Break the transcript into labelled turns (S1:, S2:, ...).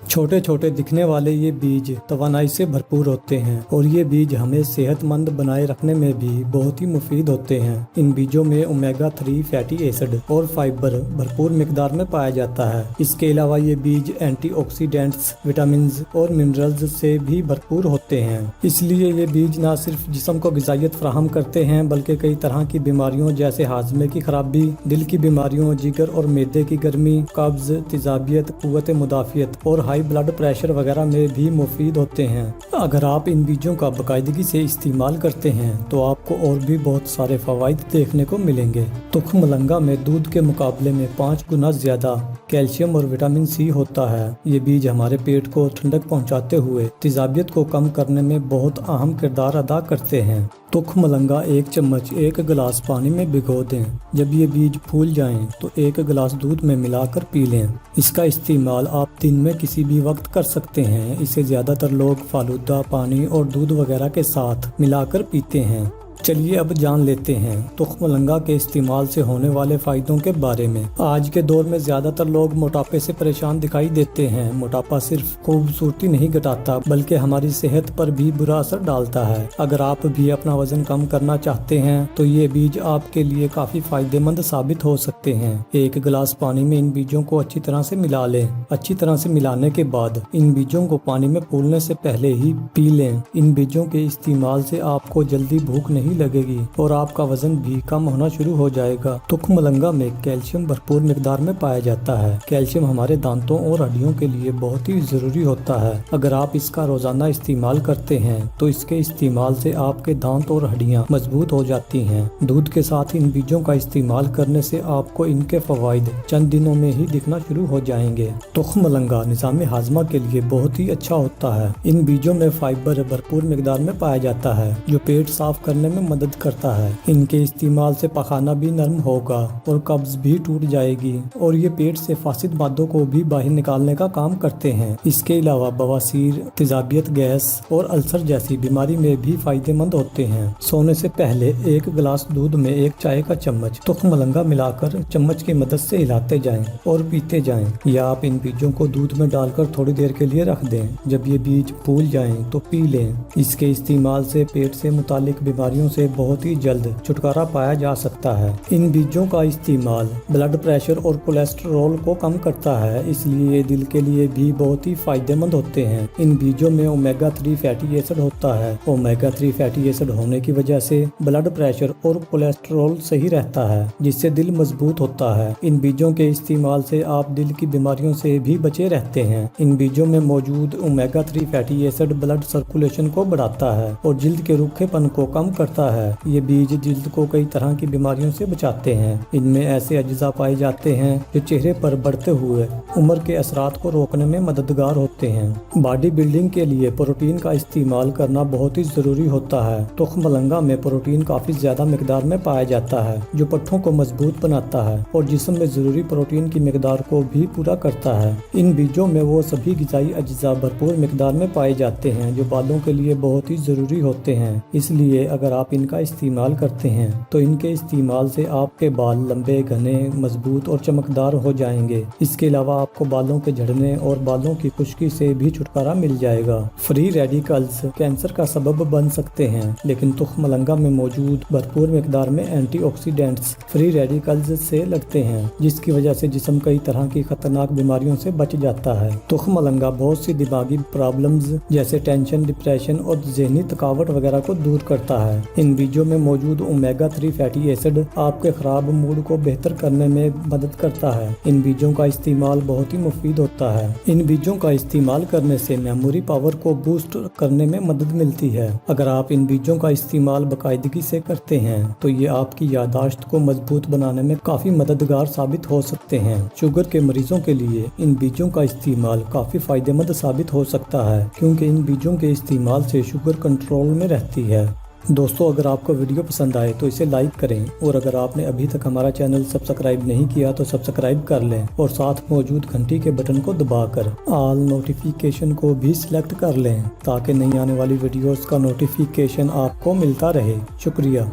S1: छोटे छोटे दिखने वाले ये बीज तवानाई से भरपूर होते हैं और ये बीज हमें सेहतमंद बनाए रखने में भी बहुत ही मुफीद होते हैं। इन बीजों में ओमेगा 3 फैटी एसिड और फाइबर भरपूर मिकदार में पाया जाता है। इसके अलावा ये बीज एंटीऑक्सीडेंट्स, विटामिन्स और मिनरल्स से भी भरपूर होते हैं। इसलिए ये बीज न सिर्फ जिस्म को ग़िज़ाइयत फराहम करते हैं बल्कि कई तरह की बीमारियों जैसे हाजमे की खराबी, दिल की बीमारियों, जिगर और मैदे की गर्मी, कब्ज, तेजाबियत, कुव्वत मुदाफ़ियत और हाई ब्लड प्रेशर वगैरह में भी मुफीद होते हैं। अगर आप इन बीजों का बाकायदगी से इस्तेमाल करते हैं तो आपको और भी बहुत सारे फ़वाइद देखने को मिलेंगे। तुख मलंगा में दूध के मुकाबले में 5 गुना ज़्यादा कैल्शियम और विटामिन सी होता है। ये बीज हमारे पेट को ठंडक पहुंचाते हुए तेजाबियत को कम करने में बहुत अहम किरदार अदा करते हैं। तुख मलंगा 1 चम्मच 1 गिलास पानी में भिगो दें। जब ये बीज फूल जाएं तो 1 गिलास दूध में मिलाकर पी लें। इसका इस्तेमाल आप दिन में किसी भी वक्त कर सकते हैं। इसे ज़्यादातर लोग फालूदा, पानी और दूध वगैरह के साथ मिलाकर पीते हैं। चलिए अब जान लेते हैं तुख मलंगा के इस्तेमाल से होने वाले फ़ायदों के बारे में। आज के दौर में ज़्यादातर लोग मोटापे से परेशान दिखाई देते हैं। मोटापा सिर्फ खूबसूरती नहीं घटाता बल्कि हमारी सेहत पर भी बुरा असर डालता है। अगर आप भी अपना वजन कम करना चाहते हैं तो ये बीज आपके लिए काफ़ी फायदेमंद साबित हो सकते हैं। 1 गिलास पानी में इन बीजों को अच्छी तरह से मिला लें। अच्छी तरह से मिलाने के बाद इन बीजों को पानी में फूलने से पहले ही पी लें। इन बीजों के इस्तेमाल से आपको जल्दी भूख नहीं लगेगी और आपका वजन भी कम होना शुरू हो जाएगा। तुख मलंगा में कैल्शियम भरपूर मिकदार में पाया जाता है। कैल्शियम हमारे दांतों और हड्डियों के लिए बहुत ही जरूरी होता है। अगर आप इसका रोजाना इस्तेमाल करते हैं तो इसके इस्तेमाल से आपके दांत और हड्डियां मजबूत हो जाती हैं। दूध के साथ इन बीजों का इस्तेमाल करने से आपको इनके फवाइद चंद दिनों में ही दिखना शुरू हो जाएंगे। तुख मलंगा निज़ाम हाजमा के लिए बहुत ही अच्छा होता है। इन बीजों में फाइबर भरपूर मिकदार में पाया जाता है जो पेट साफ करने में मदद करता है। इनके इस्तेमाल से पखाना भी नरम होगा और कब्ज भी टूट जाएगी और ये पेट से फासिद मादों को भी बाहर निकालने का काम करते हैं। इसके अलावा बवासीर, तेजाबियत, गैस और अल्सर जैसी बीमारी में भी फायदेमंद होते हैं। सोने से पहले 1 गिलास दूध में 1 चाय का चम्मच तुख मलंगा मिलाकर चम्मच की मदद से हिलाते जाएं और पीते जाएं, या आप इन बीजों को दूध में डालकर थोड़ी देर के लिए रख दें। जब ये बीज फूल जाएं तो पी लें। इसके इस्तेमाल से पेट से मुतालिक बीमारियों से बहुत ही जल्द छुटकारा पाया जा सकता है। इन बीजों का इस्तेमाल ब्लड प्रेशर और कोलेस्ट्रॉल को कम करता है, इसलिए दिल के लिए भी बहुत ही फायदेमंद होते हैं। इन बीजों में ओमेगा 3 फैटी एसिड होता है। ओमेगा 3 फैटी एसिड होने की वजह से ब्लड प्रेशर और कोलेस्ट्रॉल सही रहता है, जिससे दिल मजबूत होता है। इन बीजों के इस्तेमाल से आप दिल की बीमारियों से भी बचे रहते हैं। इन बीजों में मौजूद omega 3 fatty acid blood circulation को बढ़ाता है और जिल्द के रूखेपन को कम करता है। ये बीज जिल्द को कई तरह की बीमारियों से बचाते हैं। इनमें ऐसे अज्जा पाए जाते हैं जो चेहरे पर बढ़ते हुए उम्र के असरात को रोकने में मददगार होते हैं। बॉडी बिल्डिंग के लिए प्रोटीन का इस्तेमाल करना बहुत ही जरूरी होता है। तुख मलंगा में प्रोटीन काफी ज्यादा मिकदार में पाया जाता है जो पट्ठों को मजबूत बनाता है और जिस्म में जरूरी प्रोटीन की मिकदार को भी पूरा करता है। इन बीजों में वो सभी ग़िज़ाई अज्जा भरपूर मिकदार में पाए जाते हैं जो बालों के लिए बहुत ही जरूरी होते हैं। इसलिए अगर आप इनका इस्तेमाल करते हैं तो इनके इस्तेमाल से आपके बाल लंबे, घने, मजबूत और चमकदार हो जाएंगे। इसके अलावा आपको बालों के झड़ने और बालों की खुश्की से भी छुटकारा मिल जाएगा। फ्री रेडिकल्स कैंसर का सबब बन सकते हैं, लेकिन तुख मलंगा में मौजूद भरपूर मिकदार में एंटीऑक्सीडेंट्स फ्री रेडिकल्स से लगते हैं, जिसकी वजह से जिस्म कई तरह की खतरनाक बीमारियों से बच जाता है। तुख मलंगा बहुत सी दिमागी प्रॉब्लम्स जैसे टेंशन, डिप्रेशन और ज़हनी थकावट वगैरह को दूर करता है। इन बीजों में मौजूद ओमेगा 3 फैटी एसिड आपके खराब मूड को बेहतर करने में मदद करता है। इन बीजों का इस्तेमाल बहुत ही मुफीद होता है। इन बीजों का इस्तेमाल करने से मेमोरी पावर को बूस्ट करने में मदद मिलती है। अगर आप इन बीजों का इस्तेमाल बाकायदगी से करते हैं तो ये आपकी यादाश्त को मजबूत बनाने में काफी मददगार साबित हो सकते हैं। शुगर के मरीजों के लिए इन बीजों का इस्तेमाल काफी फायदेमंद साबित हो सकता है, क्योंकि इन बीजों के इस्तेमाल से शुगर कंट्रोल में रहती है। दोस्तों, अगर आपको वीडियो पसंद आए तो इसे लाइक करें और अगर आपने अभी तक हमारा चैनल सब्सक्राइब नहीं किया तो सब्सक्राइब कर लें और साथ मौजूद घंटी के बटन को दबाकर ऑल नोटिफिकेशन को भी सिलेक्ट कर लें ताकि नई आने वाली वीडियोस का नोटिफिकेशन आपको मिलता रहे। शुक्रिया।